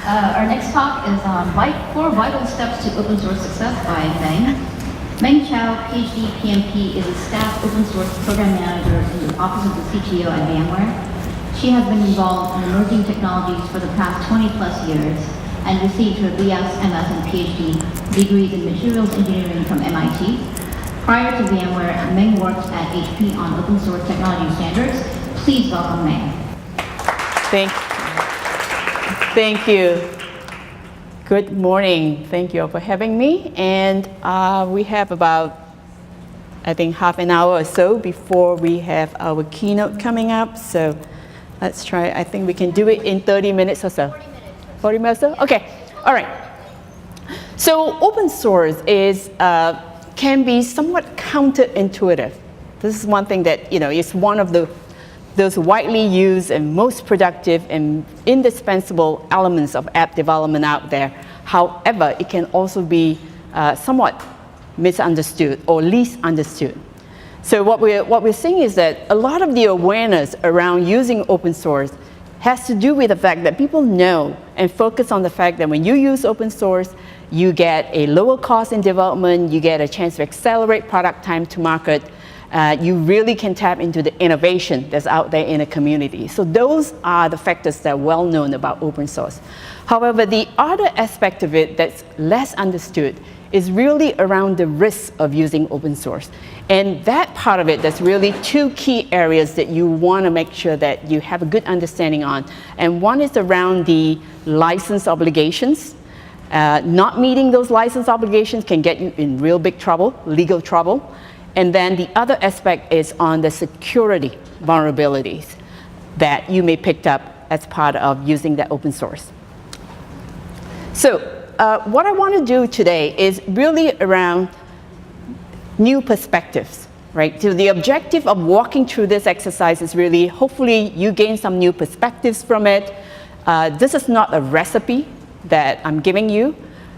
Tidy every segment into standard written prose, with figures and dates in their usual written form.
Our next talk is on 4 Vital Steps to Open Source Success by Meng. Meng Chao, PhD, PMP, is a staff open source program manager in the Office of the CTO at VMware. She has been involved in emerging technologies for the past 20 plus years and received her BS, MS, and PhD degrees in materials engineering from MIT. Prior to VMware, Meng worked at HP on open source technology standards. Please welcome Meng. Thank you. Good morning. Thank you all for having me. And we have about, I think, half an hour or so before we have our keynote coming up. So let's try. I think we can do it in 30 minutes or so. 40 minutes or so? OK. All right. So open source can be somewhat counterintuitive. This is one thing that is one of those widely used and most productive and indispensable elements of app development out there. However, it can also be somewhat misunderstood or least understood. So what we're seeing is that a lot of the awareness around using open source has to do with the fact that people know and focus on the fact that when you use open source, you get a lower cost in development, you get a chance to accelerate product time to market, you really can tap into the innovation that's out there in the community. So those are the factors that are well known about open source. However, the other aspect of it that's less understood is really around the risks of using open source. And that part of it, there's really 2 key areas that you want to make sure that you have a good understanding on. And one is around the license obligations. Not meeting those license obligations can get you in real big trouble, legal trouble. And then the other aspect is on the security vulnerabilities that you may pick up as part of using that open source. So what I want to do today is really around new perspectives, right? So the objective of walking through this exercise is really, hopefully, you gain some new perspectives from it. This is not a recipe that I'm giving you.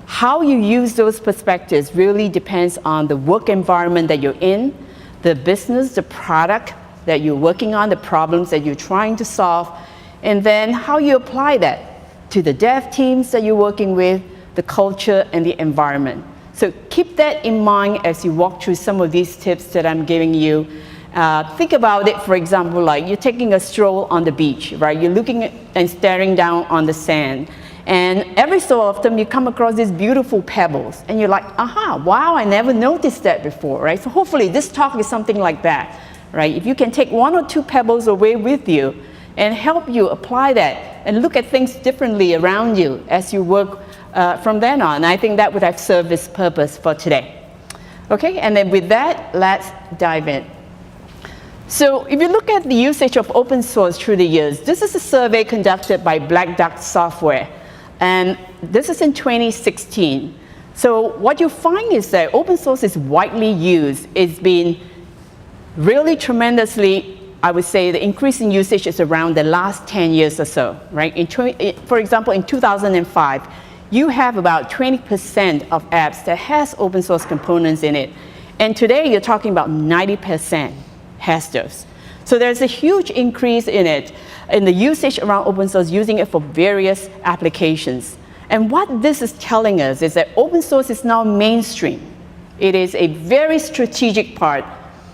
How you use those perspectives really depends on the work environment that you're in, the business, the product that you're working on, the problems that you're trying to solve, and then how you apply that to the dev teams that you're working with, the culture, and the environment. So keep that in mind as you walk through some of these tips that I'm giving you. Think about it, for example, like you're taking a stroll on the beach, right? You're looking at and staring down on the sand. And every so often, you come across these beautiful pebbles. And you're like, aha, wow, I never noticed that before, right? So hopefully, this talk is something like that, right? If you can take 1 or 2 pebbles away with you and help you apply that and look at things differently around you as you work from then on, I think that would have served its purpose for today. OK, and then with that, let's dive in. So if you look at the usage of open source through the years, this is a survey conducted by Black Duck Software. And this is in 2016. So what you find is that open source is widely used. It's been really tremendously, I would say, the increase in usage is around the last 10 years or so, right? For example, in 2005, you have about 20% of apps that has open source components in it. And today, you're talking about 90% has those. So there's a huge increase in it, in the usage around open source, using it for various applications. And what this is telling us is that open source is now mainstream. It is a very strategic part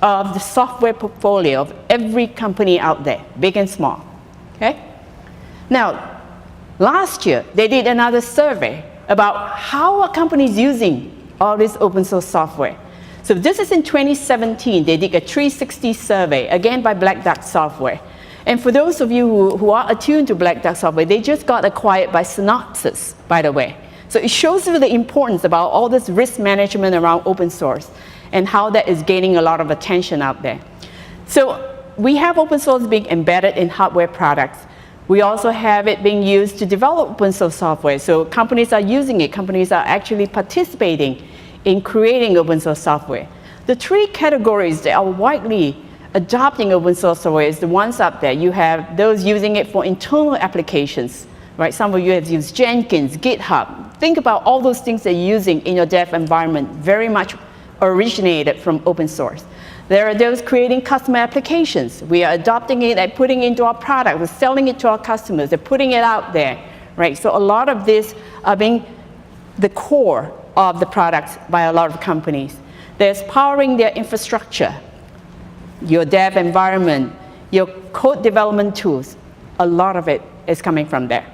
of the software portfolio of every company out there, big and small. Okay? Now, last year, they did another survey about how are companies using all this open source software. So this is in 2017. They did a 360 survey, again by Black Duck Software. And for those of you who are attuned to Black Duck Software, they just got acquired by Synopsys, by the way. So it shows you the importance about all this risk management around open source and how that is gaining a lot of attention out there. So we have open source being embedded in hardware products. We also have it being used to develop open source software. So companies are using it. Companies are actually participating in creating open source software. The 3 categories that are widely adopting open source software is the ones up there. You have those using it for internal applications, right? Some of you have used Jenkins, GitHub. Think about all those things that you're using in your dev environment, very much originated from open source. There are those creating custom applications. We are adopting it and putting it into our product. We're selling it to our customers. They're putting it out there, right? So a lot of this are being the core of the products by a lot of companies. There's powering their infrastructure, your dev environment, your code development tools. A lot of it is coming from there.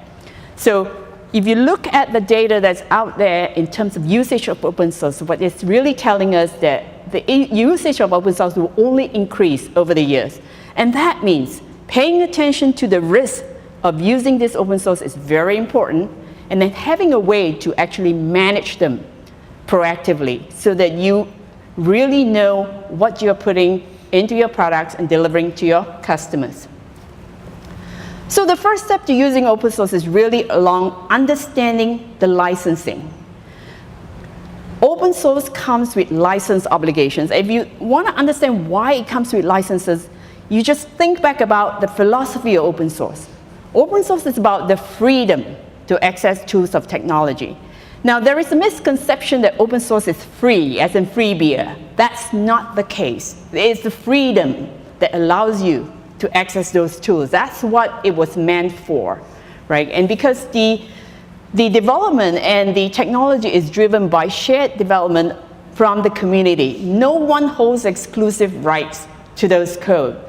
So if you look at the data that's out there in terms of usage of open source, what it's really telling us that the usage of open source will only increase over the years. And that means paying attention to the risk of using this open source is very important, and then having a way to actually manage them proactively so that you really know what you're putting into your products and delivering to your customers. So the first step to using open source is really along understanding the licensing. Open source comes with license obligations. If you want to understand why it comes with licenses, you just think back about the philosophy of open source. Open source is about the freedom to access tools of technology. Now, there is a misconception that open source is free, as in free beer. That's not the case. It's the freedom that allows you to access those tools. That's what it was meant for, right? And because the development and the technology is driven by shared development from the community, no one holds exclusive rights to those code.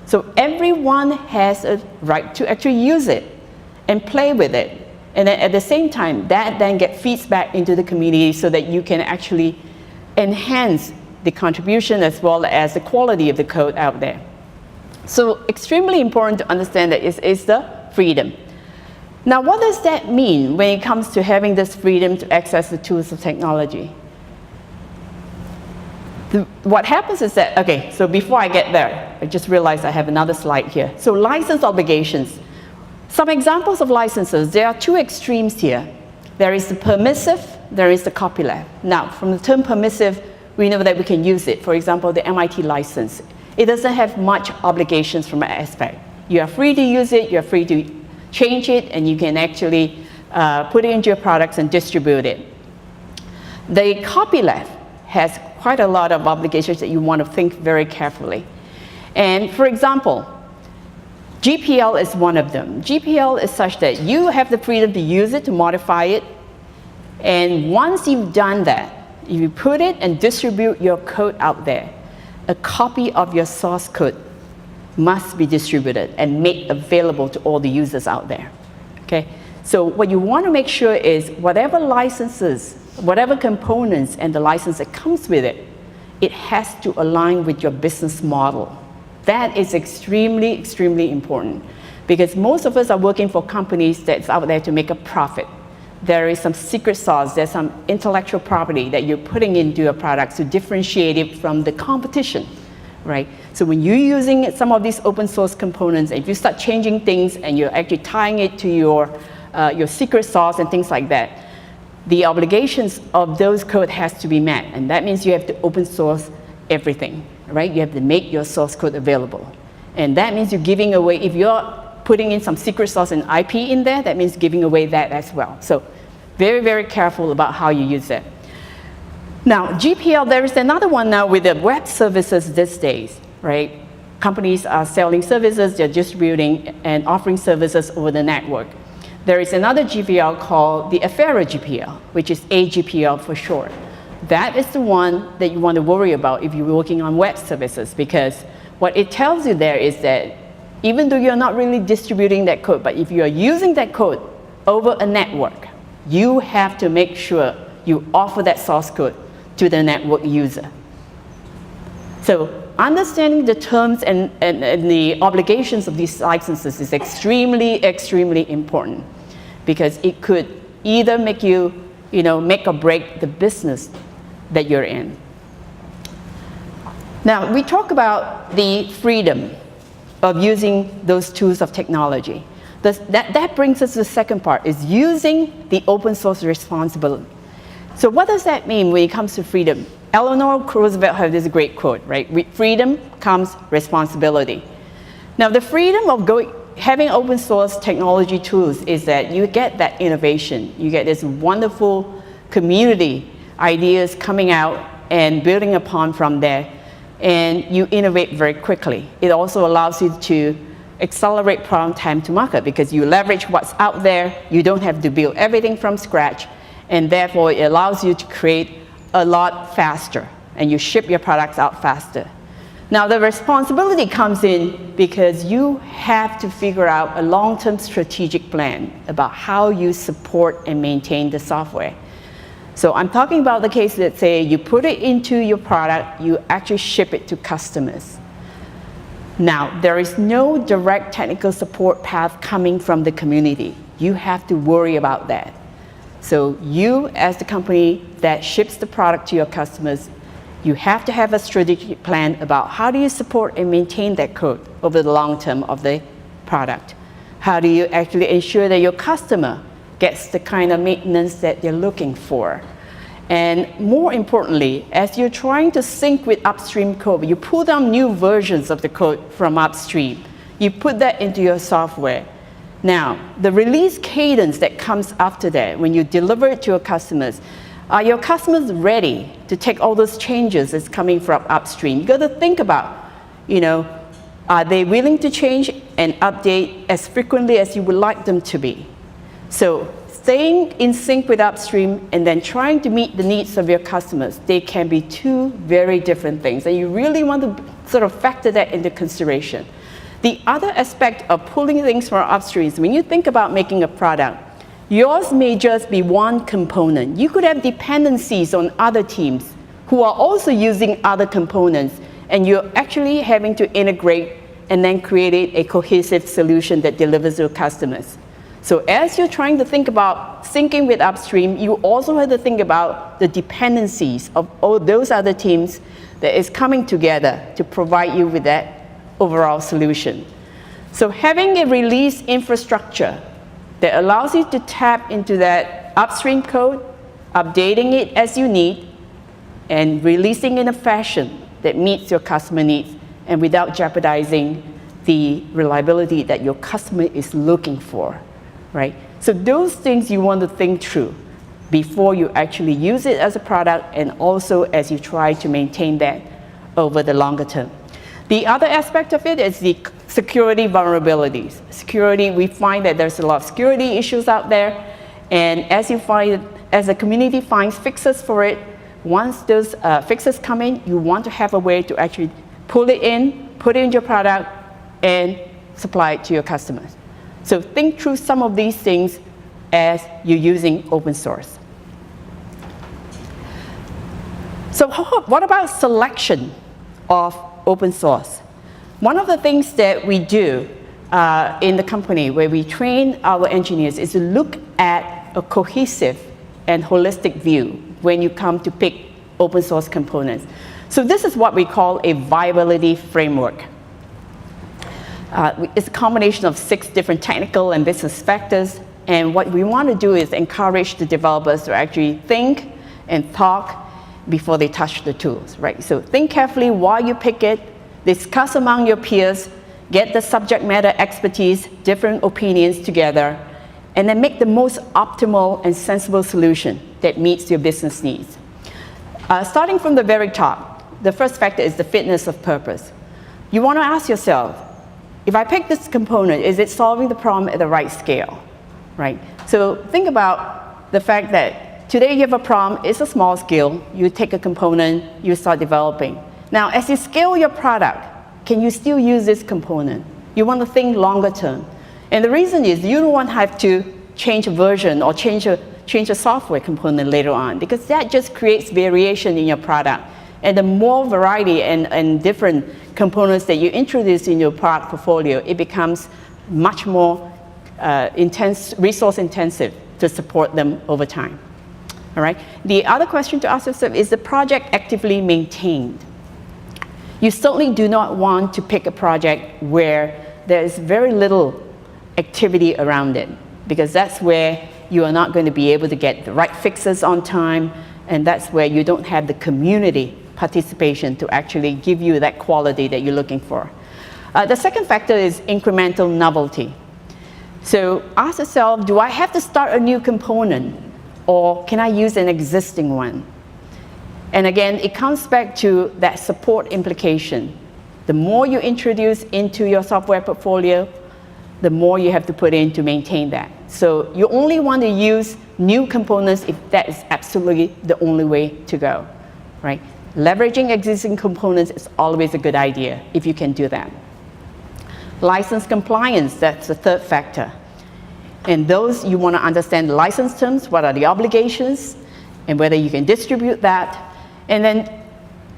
So everyone has a right to actually use it and play with it. And then at the same time, that then gets feedback into the community so that you can actually enhance the contribution as well as the quality of the code out there. So extremely important to understand that is the freedom. Now, what does that mean when it comes to having this freedom to access the tools of technology? What happens is that, okay, so before I get there, I just realized I have another slide here. So license obligations. Some examples of licenses, there are two extremes here. There is the permissive, there is the copyleft. Now, from the term permissive, we know that we can use it. For example, the MIT license. It doesn't have much obligations from that aspect. You are free to use it, you're free to change it, and you can actually put it into your products and distribute it. The copyleft has quite a lot of obligations that you want to think very carefully. And for example, GPL is one of them. GPL is such that you have the freedom to use it, to modify it, and once you've done that, if you put it and distribute your code out there, a copy of your source code must be distributed and made available to all the users out there, okay? So what you want to make sure is whatever licenses, whatever components and the license that comes with it, it has to align with your business model. That is extremely, extremely important because most of us are working for companies that's out there to make a profit. There is some secret sauce, there's some intellectual property that you're putting into your products to differentiate it from the competition, right? So when you're using some of these open source components, if you start changing things and you're actually tying it to your secret sauce and things like that, the obligations of those code has to be met, and that means you have to open source everything, right? You have to make your source code available. And that means you're giving away, if you're putting in some secret sauce and IP in there, that means giving away that as well. So very, very careful about how you use it. Now, GPL, there is another one now with the web services these days, right? Companies are selling services, they're distributing and offering services over the network. There is another GPL called the Affero GPL, which is AGPL for short. That is the one that you want to worry about if you're working on web services, because what it tells you there is that even though you're not really distributing that code, but if you're using that code over a network, you have to make sure you offer that source code to the network user. So understanding the terms and the obligations of these licenses is extremely, extremely important because it could either make you, make or break the business that you're in. Now, we talk about the freedom of using those tools of technology. That brings us to the second part, is using the open source responsibly. So what does that mean when it comes to freedom? Eleanor Roosevelt had this great quote, right? With freedom comes responsibility. Now, the freedom of having open source technology tools is that you get that innovation. You get this wonderful community ideas coming out and building upon from there, and you innovate very quickly. It also allows you to accelerate product time to market because you leverage what's out there. You don't have to build everything from scratch, and therefore it allows you to create a lot faster, and you ship your products out faster. Now the responsibility comes in because you have to figure out a long-term strategic plan about how you support and maintain the software. So I'm talking about the case that say you put it into your product, you actually ship it to customers. Now, there is no direct technical support path coming from the community. You have to worry about that. So you, as the company that ships the product to your customers, you have to have a strategic plan about how do you support and maintain that code over the long term of the product. How do you actually ensure that your customer gets the kind of maintenance that they're looking for? And more importantly, as you're trying to sync with upstream code, you pull down new versions of the code from upstream. You put that into your software. Now, the release cadence that comes after that, when you deliver it to your customers, are your customers ready to take all those changes that's coming from upstream? You got to think about, are they willing to change and update as frequently as you would like them to be? So staying in sync with upstream and then trying to meet the needs of your customers, they can be two very different things. And you really want to sort of factor that into consideration. The other aspect of pulling things from upstream is when you think about making a product, yours may just be one component. You could have dependencies on other teams who are also using other components, and you're actually having to integrate and then create a cohesive solution that delivers to your customers. So as you're trying to think about syncing with upstream, you also have to think about the dependencies of all those other teams that is coming together to provide you with that overall solution. So having a release infrastructure that allows you to tap into that upstream code, updating it as you need, and releasing in a fashion that meets your customer needs and without jeopardizing the reliability that your customer is looking for. Right? So those things you want to think through before you actually use it as a product, and also as you try to maintain that over the longer term. The other aspect of it is the security vulnerabilities. Security, we find that there's a lot of security issues out there, and as the community finds fixes for it, once those fixes come in, you want to have a way to actually pull it in, put it in your product, and supply it to your customers. So think through some of these things as you're using open source. So what about selection of open source? One of the things that we do in the company where we train our engineers is to look at a cohesive and holistic view when you come to pick open source components. So this is what we call a viability framework. It's a combination of 6 different technical and business factors, and what we want to do is encourage the developers to actually think and talk before they touch the tools, right? So think carefully while you pick it, discuss among your peers, get the subject matter expertise, different opinions together, and then make the most optimal and sensible solution that meets your business needs. Starting from the very top, the first factor is the fitness of purpose. You want to ask yourself, if I pick this component, is it solving the problem at the right scale, right? So think about the fact that today you have a problem, it's a small scale, you take a component, you start developing. Now, as you scale your product, can you still use this component? You want to think longer term. And the reason is you don't want to have to change a version or change a software component later on, because that just creates variation in your product. And the more variety and different components that you introduce in your product portfolio, it becomes much more resource intensive to support them over time. All right? The other question to ask yourself is the project actively maintained? You certainly do not want to pick a project where there is very little activity around it, because that's where you are not going to be able to get the right fixes on time, and that's where you don't have the community participation to actually give you that quality that you're looking for. The second factor is incremental novelty. So ask yourself, do I have to start a new component, or can I use an existing one? And again, it comes back to that support implication. The more you introduce into your software portfolio, the more you have to put in to maintain that. So you only want to use new components if that is absolutely the only way to go, right? Leveraging existing components is always a good idea if you can do that. License compliance, that's the third factor. And those, you want to understand the license terms, what are the obligations, and whether you can distribute that. And then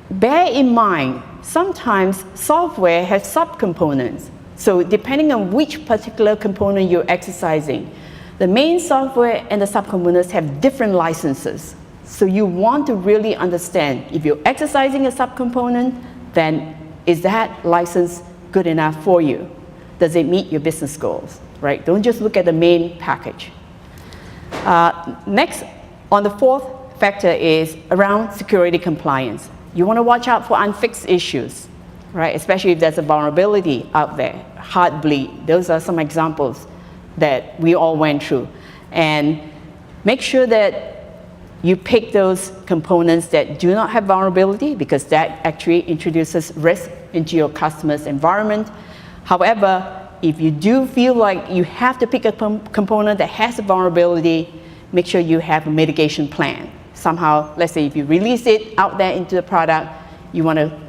bear in mind, sometimes software has subcomponents. So depending on which particular component you're exercising, the main software and the subcomponents have different licenses. So you want to really understand, if you're exercising a subcomponent, then is that license good enough for you? Does it meet your business goals, right? Don't just look at the main package. Next, on the fourth factor is around security compliance. You want to watch out for unfixed issues, right? Especially if there's a vulnerability out there, Heartbleed. Those are some examples that we all went through. And make sure that you pick those components that do not have vulnerability, because that actually introduces risk into your customer's environment. However, if you do feel like you have to pick a component that has a vulnerability, make sure you have a mitigation plan. Somehow, let's say if you release it out there into the product, you want to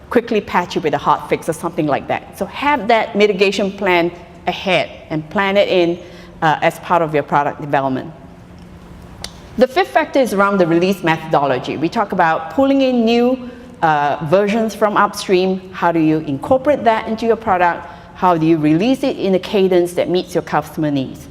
quickly patch it with a hot fix or something like that. So have that mitigation plan ahead and plan it in as part of your product development. The fifth factor is around the release methodology. We talk about pulling in new versions from upstream. How do you incorporate that into your product? How do you release it in a cadence that meets your customer needs?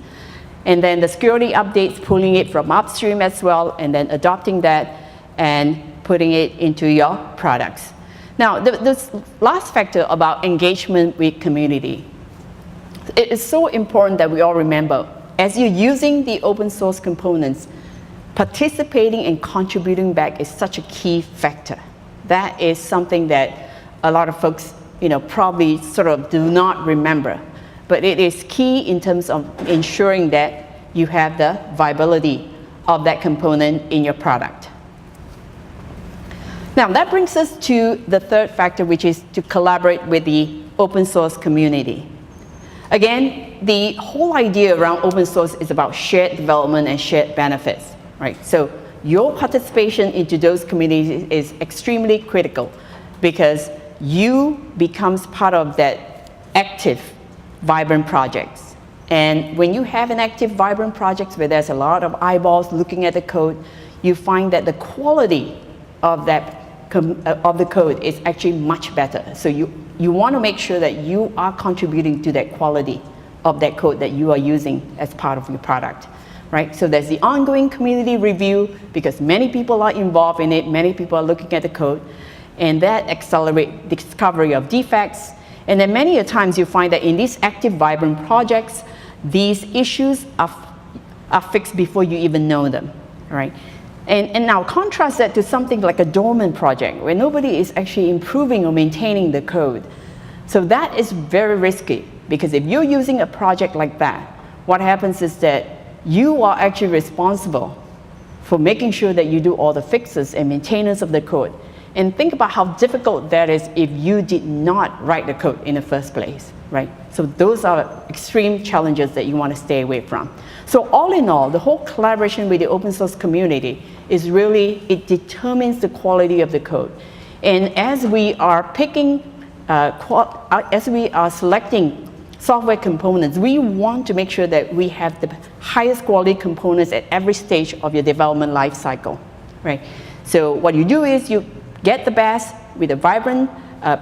And then the security updates, pulling it from upstream as well, and then adopting that and putting it into your products. Now, this last factor about engagement with community. It is so important that we all remember, as you're using the open source components, participating and contributing back is such a key factor. That is something that a lot of folks, probably sort of do not remember. But it is key in terms of ensuring that you have the viability of that component in your product. Now, that brings us to the third factor, which is to collaborate with the open source community. Again, the whole idea around open source is about shared development and shared benefits, right? So your participation into those communities is extremely critical, because you becomes part of that active, vibrant projects. And when you have an active, vibrant project where there's a lot of eyeballs looking at the code, you find that the quality of the code is actually much better. So you want to make sure that you are contributing to that quality of that code that you are using as part of your product, right? So there's the ongoing community review, because many people are involved in it, many people are looking at the code, and that accelerates discovery of defects. And then many a times you find that in these active, vibrant projects, these issues are fixed before you even know them, right? And now contrast that to something like a dormant project where nobody is actually improving or maintaining the code. So that is very risky, because if you're using a project like that, what happens is that you are actually responsible for making sure that you do all the fixes and maintenance of the code. And think about how difficult that is if you did not write the code in the first place, right? So those are extreme challenges that you want to stay away from. So all in all, the whole collaboration with the open source community is really, it determines the quality of the code. And as we are picking, as we are selecting software components, we want to make sure that we have the highest quality components at every stage of your development life cycle, right? So what you do is you get the best with a vibrant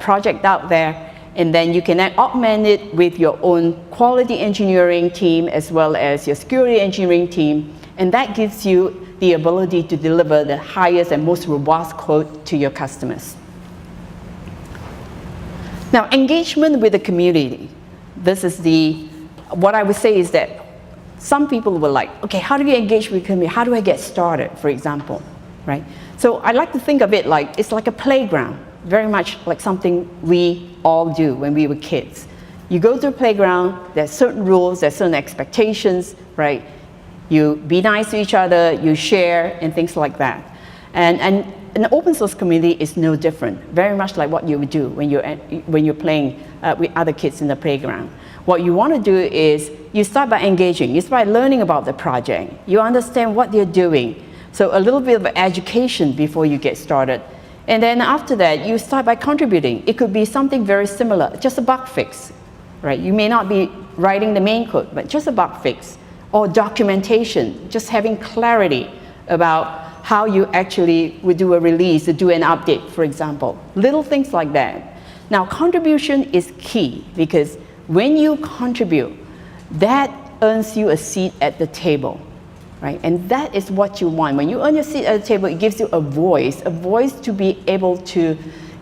project out there, and then you can augment it with your own quality engineering team as well as your security engineering team, and that gives you the ability to deliver the highest and most robust code to your customers. Now, engagement with the community. This is what I would say is that some people were like, okay, how do you engage with the community? How do I get started, for example, right? So I like to think of it like, it's like a playground, very much like something we all do when we were kids. You go to a playground, there's certain rules, there's certain expectations, right? You be nice to each other, you share, and things like that. And an open source community is no different, very much like what you would do when you're playing with other kids in the playground. What you want to do is you start by engaging, you start by learning about the project, you understand what they're doing. So a little bit of education before you get started. And then after that, you start by contributing. It could be something very similar, just a bug fix, right? You may not be writing the main code, but just a bug fix. Or documentation, just having clarity about how you actually would do a release, do an update, for example. Little things like that. Now, contribution is key because when you contribute, that earns you a seat at the table, right? And that is what you want. When you earn your seat at the table, it gives you a voice to be able to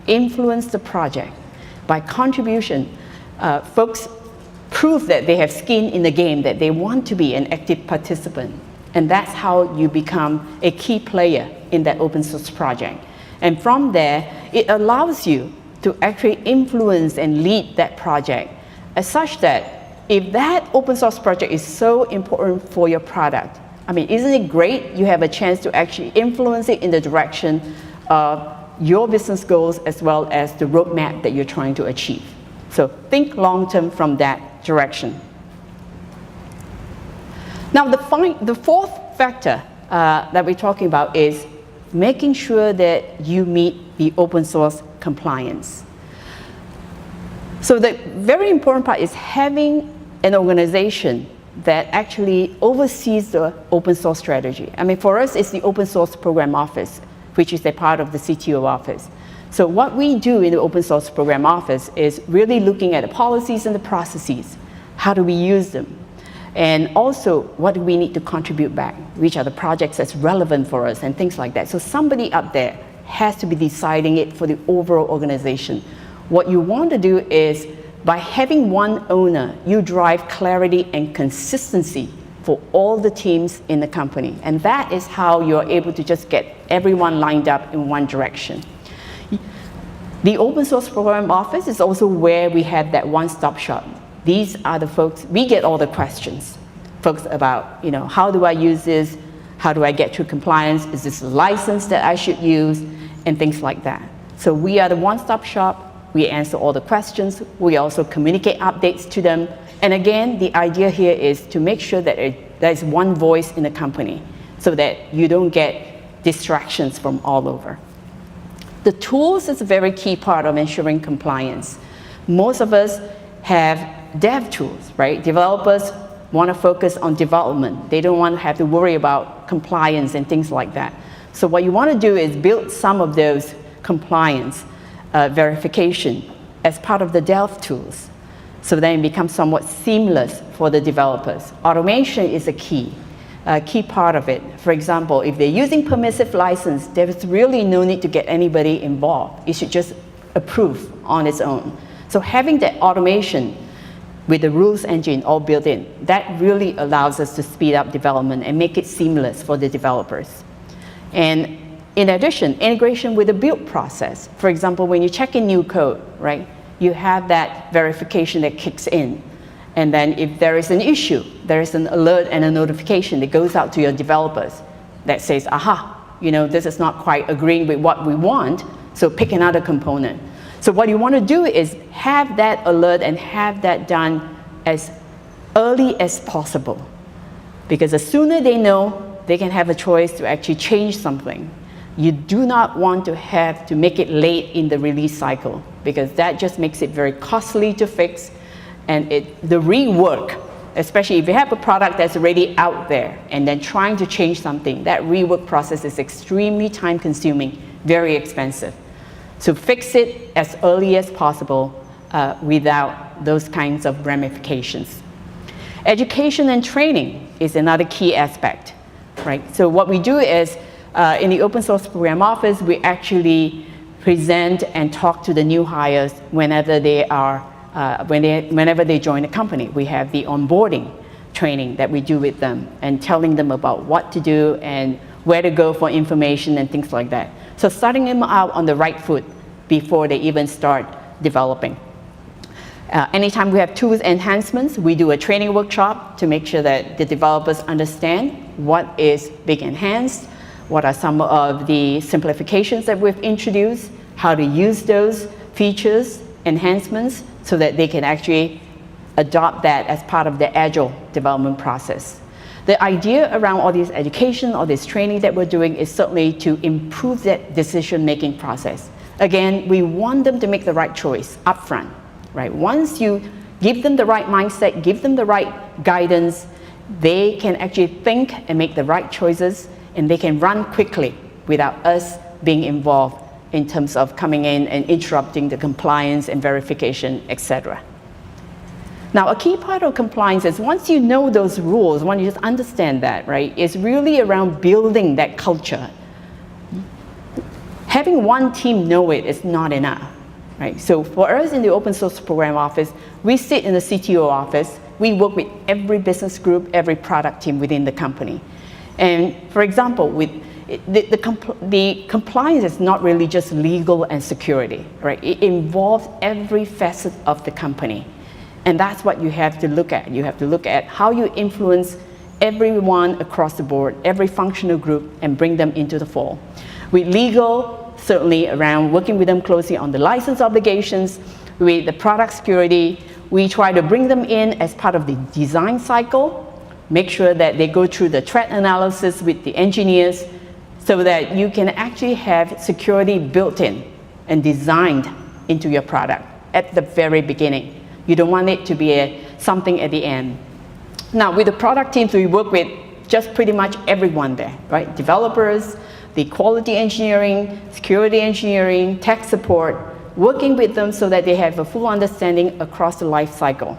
influence the project. By contribution, folks prove that they have skin in the game, that they want to be an active participant. And that's how you become a key player in that open source project. And from there, it allows you to actually influence and lead that project as such that if that open source project is so important for your product, I mean, isn't it great you have a chance to actually influence it in the direction of your business goals as well as the roadmap that you're trying to achieve? So think long-term from that direction. Now, the fourth factor that we're talking about is making sure that you meet the open source compliance. So the very important part is having an organization that actually oversees the open source strategy. I mean, for us, it's the Open Source Program Office, which is a part of the CTO office. So what we do in the Open Source Program Office is really looking at the policies and the processes. How do we use them? And also, what do we need to contribute back? Which are the projects that's relevant for us and things like that. So somebody up there has to be deciding it for the overall organization. What you want to do is, by having one owner, you drive clarity and consistency for all the teams in the company. And that is how you're able to just get everyone lined up in one direction. The Open Source Program Office is also where we have that one-stop shop. These are the folks, we get all the questions. Folks about, how do I use this? How do I get to compliance? Is this a license that I should use? And things like that. So we are the one-stop shop. We answer all the questions. We also communicate updates to them. And again, the idea here is to make sure that there's one voice in the company so that you don't get distractions from all over. The tools is a very key part of ensuring compliance. Most of us have dev tools, right? Developers want to focus on development. They don't want to have to worry about compliance and things like that. So what you want to do is build some of those compliance verification as part of the dev tools. So then it becomes somewhat seamless for the developers. Automation is a key part of it. For example, if they're using permissive license, there's really no need to get anybody involved. It should just approve on its own. So having that automation with the rules engine all built in, that really allows us to speed up development and make it seamless for the developers. And in addition, integration with the build process. For example, when you check in new code, right, you have that verification that kicks in. And then if there is an issue, there is an alert and a notification that goes out to your developers that says, aha, this is not quite agreeing with what we want, so pick another component. So what you want to do is have that alert and have that done as early as possible. Because the sooner they know, they can have a choice to actually change something. You do not want to have to make it late in the release cycle, because that just makes it very costly to fix. And the rework, especially if you have a product that's already out there and then trying to change something, that rework process is extremely time consuming, very expensive. So fix it as early as possible without those kinds of ramifications. Education and training is another key aspect, right? So what we do is, in the Open Source Program Office, we actually present and talk to the new hires whenever they join the company. We have the onboarding training that we do with them and telling them about what to do and where to go for information and things like that. So starting them out on the right foot before they even start developing. Anytime we have tools enhancements, we do a training workshop to make sure that the developers understand what is being enhanced, what are some of the simplifications that we've introduced, how to use those features, enhancements, so that they can actually adopt that as part of the agile development process. The idea around all this education, all this training that we're doing is certainly to improve that decision-making process. Again, we want them to make the right choice upfront, right? Once you give them the right mindset, give them the right guidance, they can actually think and make the right choices, and they can run quickly without us being involved in terms of coming in and interrupting the compliance and verification, etc. Now, a key part of compliance is once you know those rules, once you just understand that, right, it's really around building that culture. Having one team know it is not enough, right? So for us in the open source program office, we sit in the CTO office. We work with every business group, every product team within the company. And for example, with the compliance is not really just legal and security, right? It involves every facet of the company. And that's what you have to look at. You have to look at how you influence everyone across the board, every functional group, and bring them into the fold. With legal, certainly around working with them closely on the license obligations. With the product security, we try to bring them in as part of the design cycle, make sure that they go through the threat analysis with the engineers so that you can actually have security built in and designed into your product at the very beginning. You don't want it to be something at the end. Now, with the product teams, we work with just pretty much everyone there, right? Developers, the quality engineering, security engineering, tech support, working with them so that they have a full understanding across the life cycle,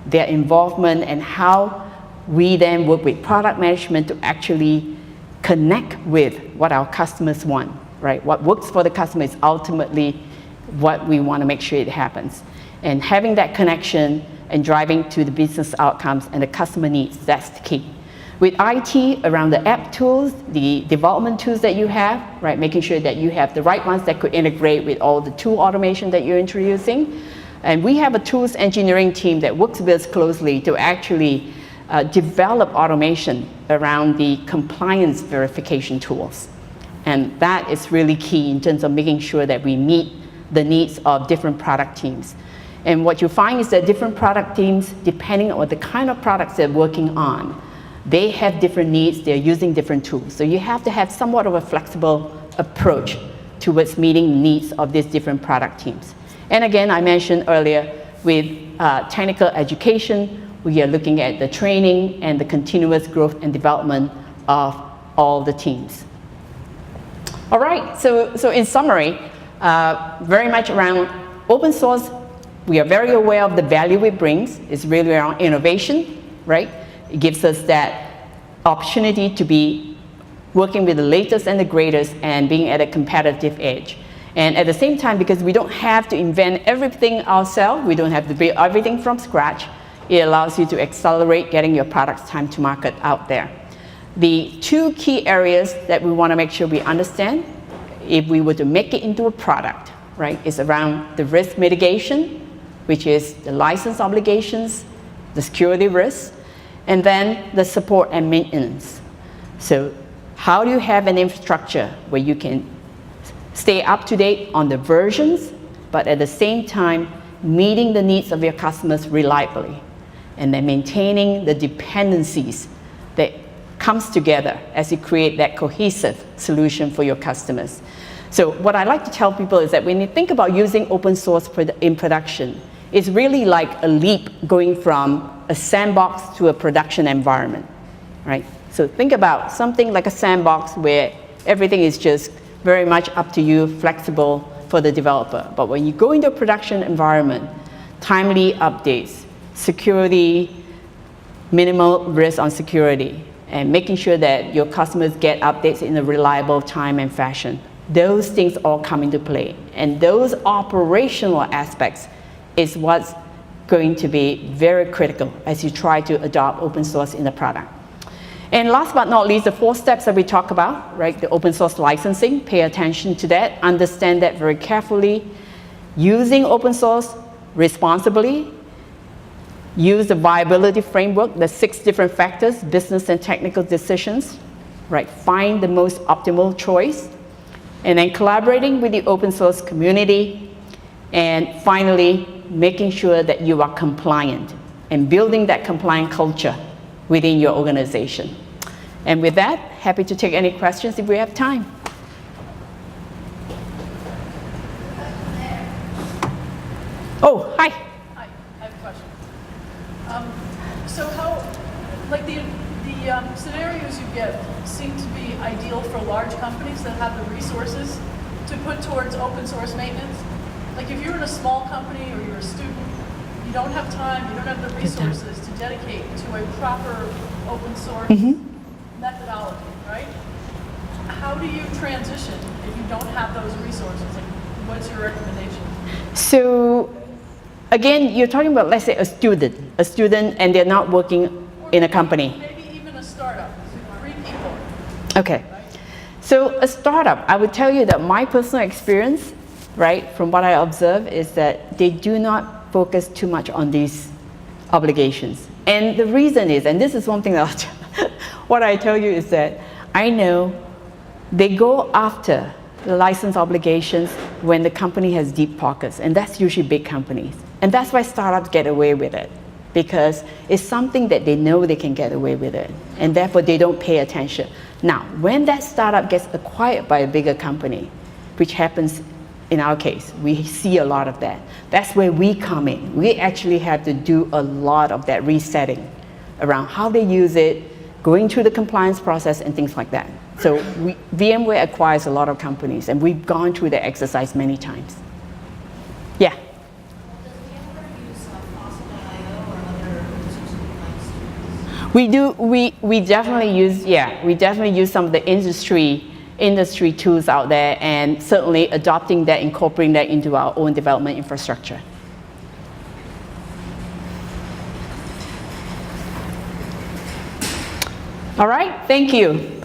their involvement, and how we then work with product management to actually connect with what our customers want, right? What works for the customer is ultimately what we want to make sure it happens. And having that connection and driving to the business outcomes and the customer needs, that's the key. With IT, around the app tools, the development tools that you have, right, making sure that you have the right ones that could integrate with all the tool automation that you're introducing. And we have a tools engineering team that works with us closely to actually develop automation around the compliance verification tools. And that is really key in terms of making sure that we meet the needs of different product teams. And what you find is that different product teams, depending on the kind of products they're working on, they have different needs, they're using different tools. So you have to have somewhat of a flexible approach towards meeting the needs of these different product teams. And again, I mentioned earlier, with technical education, we are looking at the training and the continuous growth and development of all the teams. All right, so in summary, very much around open source, we are very aware of the value it brings. It's really around innovation, right? It gives us that opportunity to be working with the latest and the greatest and being at a competitive edge. And at the same time, because we don't have to invent everything ourselves, we don't have to build everything from scratch, it allows you to accelerate getting your product's time to market out there. The two key areas that we want to make sure we understand, if we were to make it into a product, right, is around the risk mitigation, which is the license obligations, the security risks, and then the support and maintenance. So how do you have an infrastructure where you can stay up to date on the versions, but at the same time meeting the needs of your customers reliably, and then maintaining the dependencies that comes together as you create that cohesive solution for your customers. So what I like to tell people is that when you think about using open source in production, it's really like a leap going from a sandbox to a production environment, right? So think about something like a sandbox where everything is just very much up to you, flexible for the developer. But when you go into a production environment, timely updates, security, minimal risk on security, and making sure that your customers get updates in a reliable time and fashion. Those things all come into play. And those operational aspects is what's going to be very critical as you try to adopt open source in the product. And last but not least, the 4 steps that we talk about, right? The open source licensing, pay attention to that, understand that very carefully. Using open source responsibly, use the viability framework, the 6 different factors, business and technical decisions, right? Find the most optimal choice, and then collaborating with the open source community, and finally, making sure that you are compliant and building that compliant culture within your organization. And with that, happy to take any questions if we have time. Oh, hi. Hi, I have a question. So how, like the scenarios you get seem to be ideal for large companies that have the resources to put towards open source maintenance. Like if you're in a small company or you're a student, you don't have time, you don't have the resources to dedicate to a proper open source methodology, right? How do you transition if you don't have those resources? Like, what's your recommendation? So, again, you're talking about, let's say, a student, and they're not working in a company. Maybe even a startup, 3 people. Okay. So a startup, I would tell you that my personal experience, right, from what I observe, is that they do not focus too much on these obligations. And the reason is, and this is one thing that what I tell you is that I know they go after the license obligations when the company has deep pockets, and that's usually big companies. And that's why startups get away with it, because it's something that they know they can get away with it, and therefore they don't pay attention. Now, when that startup gets acquired by a bigger company, which happens in our case, we see a lot of that. That's where we come in. We actually have to do a lot of that resetting around how they use it, going through the compliance process and things like that. So VMware acquires a lot of companies, and we've gone through the exercise many times. Yeah? We do. We definitely use. Yeah, we definitely use some of the industry tools out there, and certainly adopting that, incorporating that into our own development infrastructure. All right. Thank you.